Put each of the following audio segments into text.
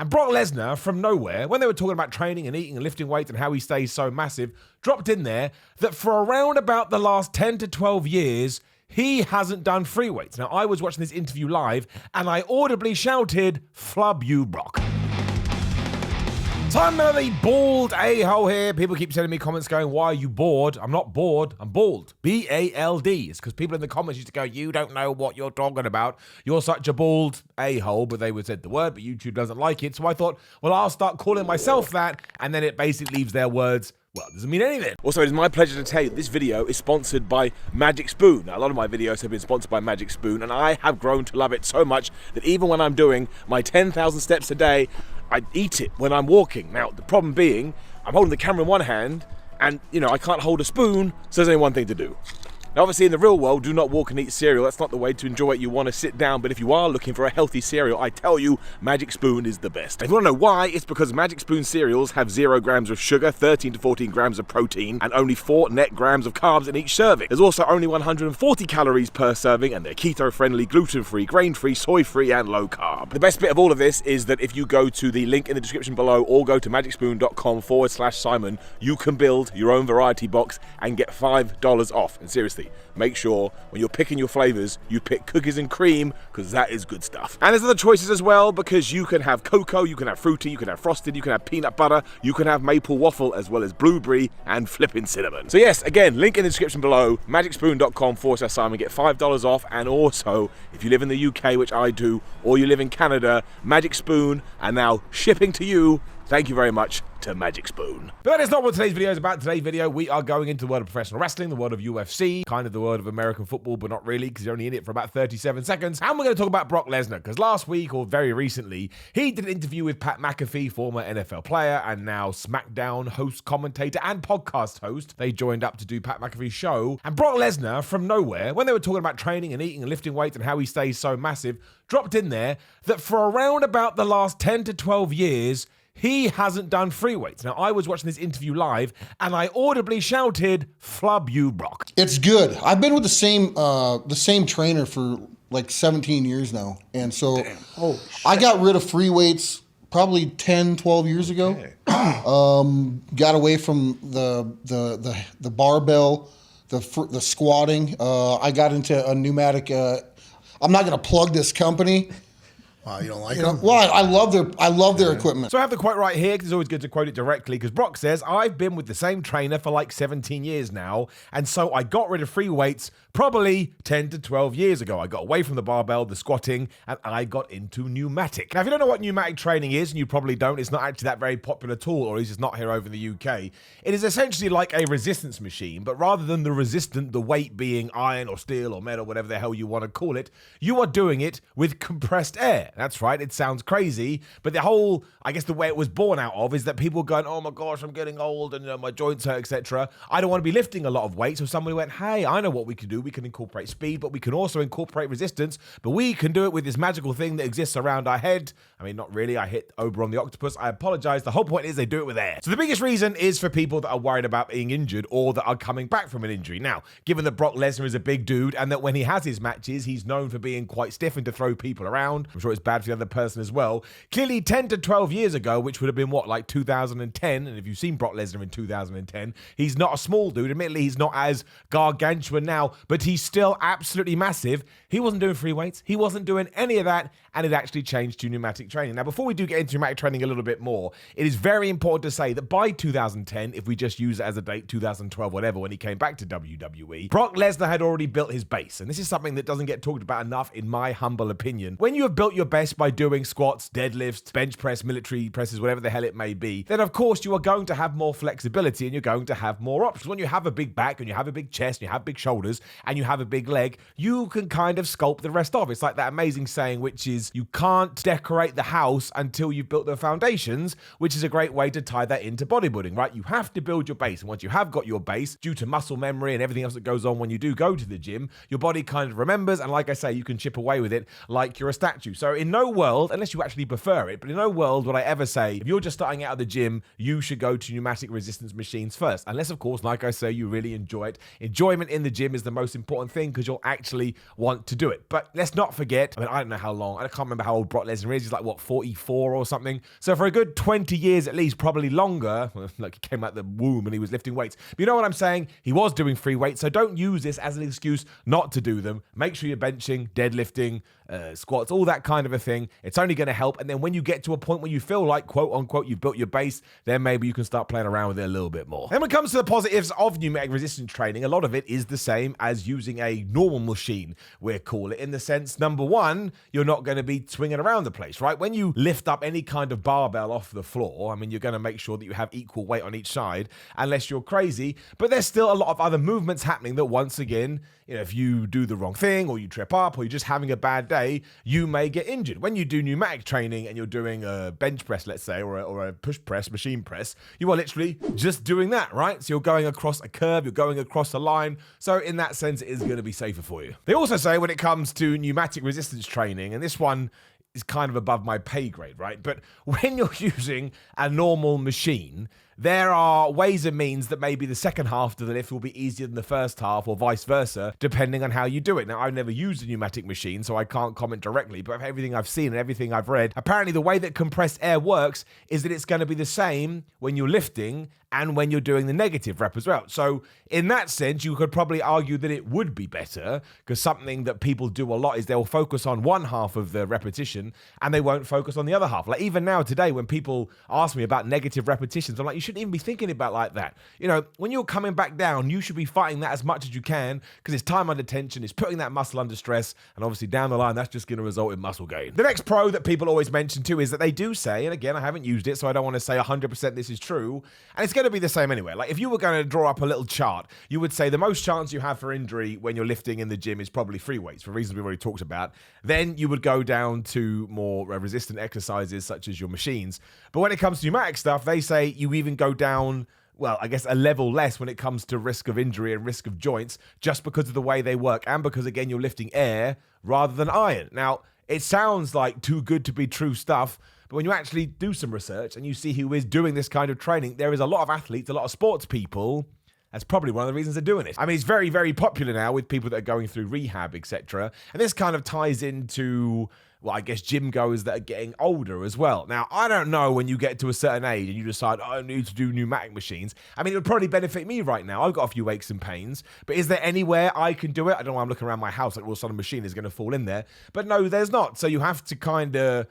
And Brock Lesnar, from nowhere, when they were talking about training and eating and lifting weights and how he stays so massive, dropped in there that for around about the last 10 to 12 years, he hasn't done free weights. Now, I was watching this interview live and I audibly shouted, "Flub you, Brock." So I'm the bald a-hole here. People keep sending me comments going, "Why are you bored?" I'm not bored, I'm bald. B-A-L-D. It's because people in the comments used to go, "You don't know what you're talking about. You're such a bald a-hole," but they would said the word, but YouTube doesn't like it. So I thought, well, I'll start calling myself that, and then it basically leaves their words, well, it doesn't mean anything. Also, it is my pleasure to tell you this video is sponsored by Magic Spoon. Now, a lot of my videos have been sponsored by Magic Spoon, and I have grown to love it so much that even when I'm doing my 10,000 steps a day, I eat it when I'm walking. Now, the problem being, I'm holding the camera in one hand, and, I can't hold a spoon, so there's only one thing to do. Now, obviously, in the real world, do not walk and eat cereal. That's not the way to enjoy it. You want to sit down, but if you are looking for a healthy cereal, I tell you, Magic Spoon is the best. If you want to know why, it's because Magic Spoon cereals have 0 grams of sugar, 13 to 14 grams of protein, and only 4 net grams of carbs in each serving. There's also only 140 calories per serving, and they're keto-friendly, gluten-free, grain-free, soy-free, and low-carb. The best bit of all of this is that if you go to the link in the description below or go to magicspoon.com/Simon, you can build your own variety box and get $5 off. And seriously, make sure when you're picking your flavors, you pick cookies and cream, because that is good stuff. And there's other choices as well, because you can have cocoa, you can have fruity, you can have frosted, you can have peanut butter, you can have maple waffle, as well as blueberry and flipping cinnamon. So yes, again, link in the description below, magicspoon.com/Simon, get $5 off. And also, if you live in the UK, which I do, or you live in Canada, Magic Spoon are now shipping to you. Thank you very much to Magic Spoon. But that is not what today's video is about. Today's video, we are going into the world of professional wrestling, the world of UFC, kind of the world of American football, but not really, because you're only in it for about 37 seconds. And we're going to talk about Brock Lesnar, because last week, or very recently, he did an interview with Pat McAfee, former NFL player, and now SmackDown host, commentator, and podcast host. They joined up to do Pat McAfee's show. And Brock Lesnar, from nowhere, when they were talking about training and eating and lifting weights and how he stays so massive, dropped in there that for around about the last 10 to 12 years, he hasn't done free weights. Now, I was watching this interview live, and I audibly shouted, "Flub you, Brock." It's good. I've been with the same trainer for like 17 years now, and so I got rid of free weights probably 10, 12 years ago. Got away from the barbell, the squatting. I got into a pneumatic. I'm not going to plug this company. You don't like them? Well, I love their equipment. So I have the quote right here, because it's always good to quote it directly, because Brock says, "I've been with the same trainer for like 17 years now, and so I got rid of free weights probably 10 to 12 years ago. I got away from the barbell, the squatting, and I got into pneumatic." Now, if you don't know what pneumatic training is, and you probably don't, it's not actually that very popular tool, or it's just not here over in the UK. It is essentially like a resistance machine, but rather than the weight being iron or steel or metal, whatever the hell you want to call it, you are doing it with compressed air. That's right, it sounds crazy, but the whole, I guess the way it was born out of is that people going, "Oh my gosh, I'm getting old and my joints hurt, etc. I don't want to be lifting a lot of weight." So somebody went, "Hey, I know what we can do. We can incorporate speed, but we can also incorporate resistance, but we can do it with this magical thing that exists around our head." I mean, not really. I hit Oberon the octopus. I apologize. The whole point is they do it with air. So the biggest reason is for people that are worried about being injured or that are coming back from an injury. Now, given that Brock Lesnar is a big dude and that when he has his matches, he's known for being quite stiff and to throw people around. I'm sure it's bad for the other person as well. Clearly 10 to 12 years ago, which would have been what, like 2010, and if you've seen Brock Lesnar in 2010, he's not a small dude. Admittedly, he's not as gargantuan now, but he's still absolutely massive. He wasn't doing free weights. He wasn't doing any of that, and it actually changed to pneumatic training. Now, before we do get into pneumatic training a little bit more, it is very important to say that by 2010, if we just use it as a date, 2012, whatever, when he came back to WWE, Brock Lesnar had already built his base. And this is something that doesn't get talked about enough, in my humble opinion. When you have built your base by doing squats, deadlifts, bench press, military presses, whatever the hell it may be, then of course you are going to have more flexibility and you're going to have more options. When you have a big back and you have a big chest and you have big shoulders and you have a big leg, you can kind of sculpt the rest of. It's like that amazing saying, which is you can't decorate the house until you've built the foundations, which is a great way to tie that into bodybuilding, right? You have to build your base. And once you have got your base, due to muscle memory and everything else that goes on when you do go to the gym, your body kind of remembers. And like I say, you can chip away with it like you're a statue. So in no world, unless you actually prefer it, but in no world would I ever say, if you're just starting out of the gym, you should go to pneumatic resistance machines first. Unless, of course, like I say, you really enjoy it. Enjoyment in the gym is the most important thing because you'll actually want to do it. But let's not forget, I don't know how long, I can't remember how old Brock Lesnar is. He's like, 44 or something? So for a good 20 years at least, probably longer, like he came out the womb and he was lifting weights. But you know what I'm saying? He was doing free weights, so don't use this as an excuse not to do them. Make sure you're benching, deadlifting, squats, all that kind of a thing. It's only going to help. And then when you get to a point where you feel like, quote unquote, you've built your base, then maybe you can start playing around with it a little bit more. Then when it comes to the positives of pneumatic resistance training, a lot of it is the same as using a normal machine, we'll call it, in the sense, number one, you're not going to be swinging around the place, right? When you lift up any kind of barbell off the floor, I mean, you're going to make sure that you have equal weight on each side, unless you're crazy, but there's still a lot of other movements happening that, once again, if you do the wrong thing or you trip up or you're just having a bad day, you may get injured. When you do pneumatic training and you're doing a bench press, let's say, or a push press, machine press, you are literally just doing that, right? So you're going across a curve, you're going across a line. So in that sense, it is going to be safer for you. They also say when it comes to pneumatic resistance training, and this one is kind of above my pay grade, right? But when you're using a normal machine, there are ways and means that maybe the second half of the lift will be easier than the first half, or vice versa, depending on how you do it. Now, I've never used a pneumatic machine, so I can't comment directly, but everything I've seen and everything I've read, apparently the way that compressed air works is that it's going to be the same when you're lifting and when you're doing the negative rep as well. So in that sense, you could probably argue that it would be better, because something that people do a lot is they'll focus on one half of the repetition and they won't focus on the other half. Like even now today, when people ask me about negative repetitions, I'm like, you shouldn't even be thinking about like that. When you're coming back down, you should be fighting that as much as you can, because it's time under tension, it's putting that muscle under stress, and obviously down the line, that's just going to result in muscle gain. The next pro that people always mention too is that they do say, and again, I haven't used it, so I don't want to say 100% this is true, and it's going to be the same anyway. Like if you were going to draw up a little chart, you would say the most chance you have for injury when you're lifting in the gym is probably free weights, for reasons we've already talked about. Then you would go down to more resistant exercises such as your machines. But when it comes to pneumatic stuff, they say you even go down, well, I guess a level less when it comes to risk of injury and risk of joints, just because of the way they work, and because, again, you're lifting air rather than iron. Now, it sounds like too good to be true stuff, but when you actually do some research and you see who is doing this kind of training, there is a lot of athletes, a lot of sports people. That's probably one of the reasons they're doing it. I mean, it's very, very popular now with people that are going through rehab, etc. And this kind of ties into, well, I guess gym goers that are getting older as well. Now, I don't know when you get to a certain age and you decide, I need to do pneumatic machines. I mean, it would probably benefit me right now. I've got a few aches and pains, but is there anywhere I can do it? I don't know why I'm looking around my house like all of a sudden a machine is going to fall in there. But no, there's not. So you have to kind of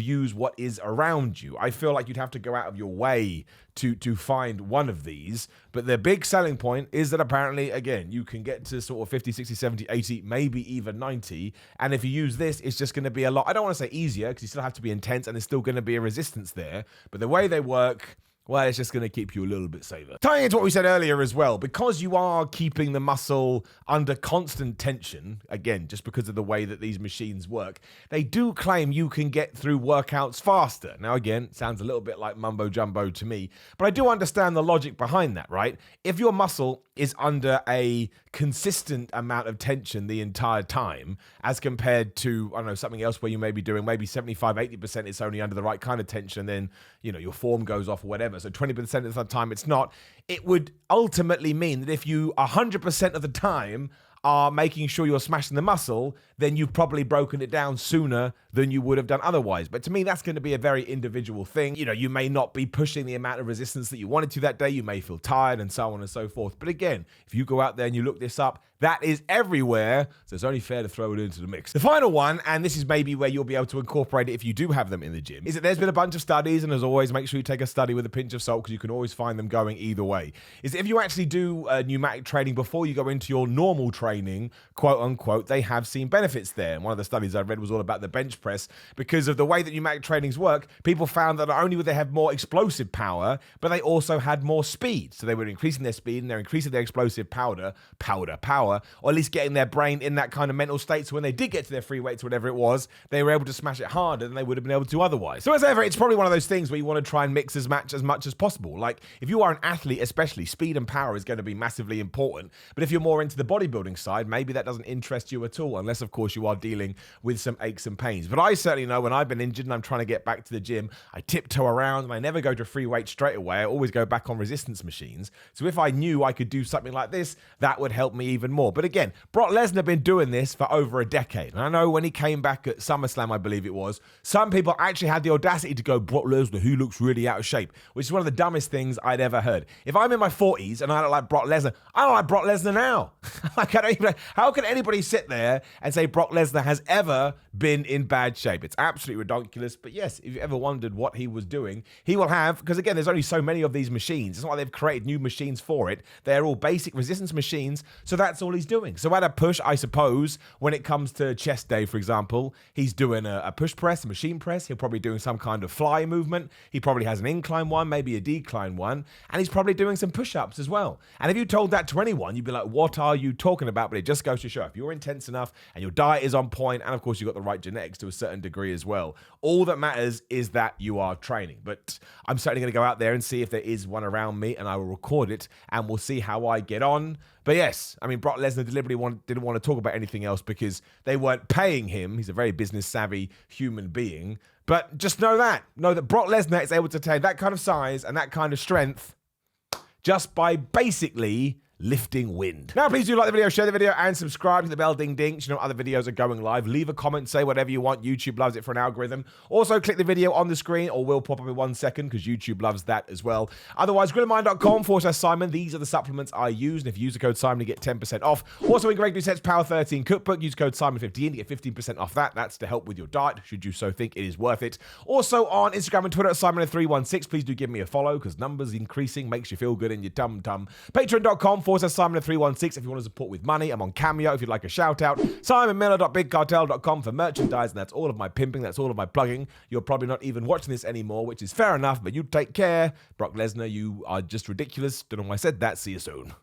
use what is around you. I feel like you'd have to go out of your way to find one of these. But the big selling point is that apparently, again, you can get to sort of 50, 60, 70, 80, maybe even 90. And if you use this, it's just going to be a lot, I don't want to say easier, because you still have to be intense and there's still going to be a resistance there. But the way they work, well, it's just going to keep you a little bit safer. Tying into what we said earlier as well, because you are keeping the muscle under constant tension, again, just because of the way that these machines work, they do claim you can get through workouts faster. Now, again, it sounds a little bit like mumbo jumbo to me, but I do understand the logic behind that, right? If your muscle is under a consistent amount of tension the entire time, as compared to, I don't know, something else where you may be doing maybe 75, 80% it's only under the right kind of tension, and then, your form goes off or whatever. So 20% of the time it's not. It would ultimately mean that if you 100% of the time are making sure you're smashing the muscle, then you've probably broken it down sooner than you would have done otherwise. But to me, that's going to be a very individual thing. You may not be pushing the amount of resistance that you wanted to that day. You may feel tired and so on and so forth. But again, if you go out there and you look this up, that is everywhere. So it's only fair to throw it into the mix. The final one, and this is maybe where you'll be able to incorporate it if you do have them in the gym, is that there's been a bunch of studies, and as always, make sure you take a study with a pinch of salt, because you can always find them going either way, is that if you actually do pneumatic training before you go into your normal training, quote unquote, they have seen benefits there. And one of the studies I read was all about the bench press. Because of the way that pneumatic trainings work, people found that not only would they have more explosive power, but they also had more speed. So they were increasing their speed and they're increasing their explosive power power, or at least getting their brain in that kind of mental state. So when they did get to their free weights, whatever it was, they were able to smash it harder than they would have been able to otherwise. So as ever, it's probably one of those things where you want to try and mix as much as possible. Like if you are an athlete, especially, speed and power is going to be massively important. But if you're more into the bodybuilding side, maybe that doesn't interest you at all, unless of course you are dealing with some aches and pains. But I certainly know when I've been injured and I'm trying to get back to the gym, I tiptoe around and I never go to free weight straight away. I always go back on resistance machines. So if I knew I could do something like this, that would help me even more. But again, Brock Lesnar had been doing this for over a decade. And I know when he came back at SummerSlam, I believe it was, some people actually had the audacity to go, Brock Lesnar, who looks really out of shape, which is one of the dumbest things I'd ever heard. If I'm in my 40s and I don't like Brock Lesnar, I don't like Brock Lesnar now. Like, I don't even, how can anybody sit there and say Brock Lesnar has ever been in bad shape? It's absolutely ridiculous. But yes, if you ever wondered what he was doing, he will have, because again, there's only so many of these machines. It's not like they've created new machines for it. They're all basic resistance machines, so that's all he's doing. So at a push, I suppose, when it comes to chest day, for example, he's doing a push press, a machine press. He'll probably doing some kind of fly movement. He probably has an incline one, maybe a decline one, and he's probably doing some push-ups as well. And if you told that to anyone, you'd be like, what are you talking about? But it just goes to show, if you're intense enough and your diet is on point, and of course you've got the right genetics to a certain degree as well, all that matters is that you are training. But I'm certainly going to go out there and see if there is one around me, and I will record it, and we'll see how I get on. But yes, I mean, Brock Lesnar deliberately didn't want to talk about anything else because they weren't paying him. He's a very business-savvy human being. But just know that Brock Lesnar is able to attain that kind of size and that kind of strength just by basically lifting wind. Now, please do like the video, share the video, and subscribe to the bell ding ding so you know other videos are going live. Leave a comment, say whatever you want. YouTube loves it for an algorithm. Also, click the video on the screen or will pop up in 1 second because YouTube loves that as well. Otherwise, grillandmind.com/Simon. These are the supplements I use, and if you use the code Simon, you get 10% off. Also, in Greg Doucette's Power 13 cookbook, use code Simon15 to get 15% off that. That's to help with your diet, should you so think it is worth it. Also, on Instagram and Twitter at Simon316. Please do give me a follow because numbers increasing makes you feel good in your tum-tum. Patreon.com/Simon316 if you want to support with money. I'm on Cameo if you'd like a shout out. SimonMiller.BigCartel.com for merchandise, and that's all of my pimping. That's all of my plugging. You're probably not even watching this anymore, which is fair enough, but you take care. Brock Lesnar, you are just ridiculous. Don't know why I said that. See you soon.